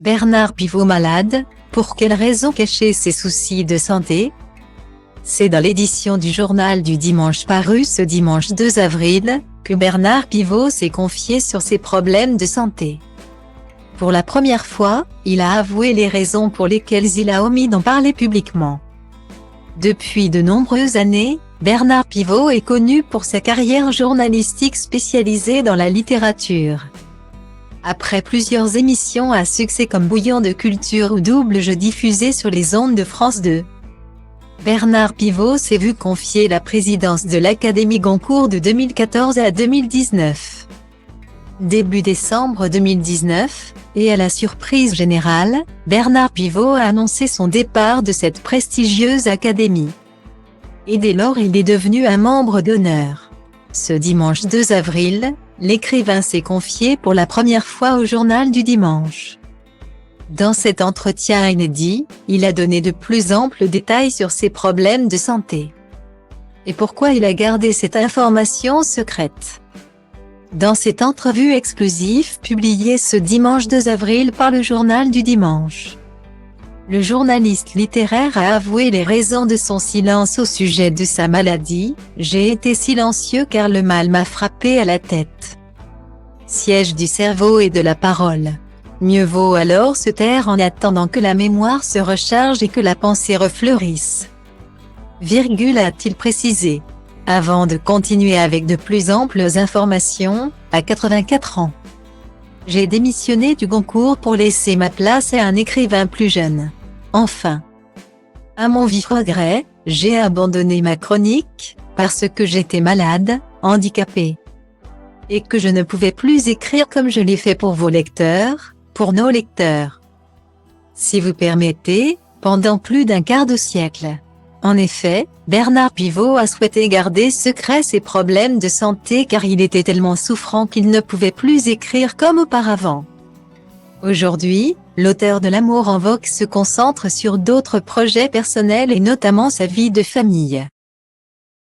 Bernard Pivot malade, pour quelle raison cacher ses soucis de santé? C'est dans l'édition du journal du dimanche paru ce dimanche 2 avril, que Bernard Pivot s'est confié sur ses problèmes de santé. Pour la première fois, il a avoué les raisons pour lesquelles il a omis d'en parler publiquement. Depuis de nombreuses années, Bernard Pivot est connu pour sa carrière journalistique spécialisée dans la littérature. Après plusieurs émissions à succès comme Bouillon de culture ou Double jeu diffusé sur les ondes de France 2, Bernard Pivot s'est vu confier la présidence de l'Académie Goncourt de 2014 à 2019. Début décembre 2019, et à la surprise générale, Bernard Pivot a annoncé son départ de cette prestigieuse académie. Et dès lors il est devenu un membre d'honneur. Ce dimanche 2 avril, l'écrivain s'est confié pour la première fois au journal du dimanche. Dans cet entretien inédit, il a donné de plus amples détails sur ses problèmes de santé. Et pourquoi il a gardé cette information secrète. Dans cette entrevue exclusive publiée ce dimanche 2 avril par le journal du dimanche, le journaliste littéraire a avoué les raisons de son silence au sujet de sa maladie. « J'ai été silencieux car le mal m'a frappé à la tête. Siège du cerveau et de la parole. Mieux vaut alors se taire en attendant que la mémoire se recharge et que la pensée refleurisse. » A-t-il précisé, avant de continuer avec de plus amples informations. À 84 ans, j'ai démissionné du Goncourt pour laisser ma place à un écrivain plus jeune. Enfin, à mon vif regret, j'ai abandonné ma chronique, parce que j'étais malade, handicapé, et que je ne pouvais plus écrire comme je l'ai fait pour vos lecteurs, pour nos lecteurs. Si vous permettez, pendant plus d'un quart de siècle. En effet, Bernard Pivot a souhaité garder secret ses problèmes de santé car il était tellement souffrant qu'il ne pouvait plus écrire comme auparavant. Aujourd'hui, l'auteur de L'amour en Vogue se concentre sur d'autres projets personnels et notamment sa vie de famille.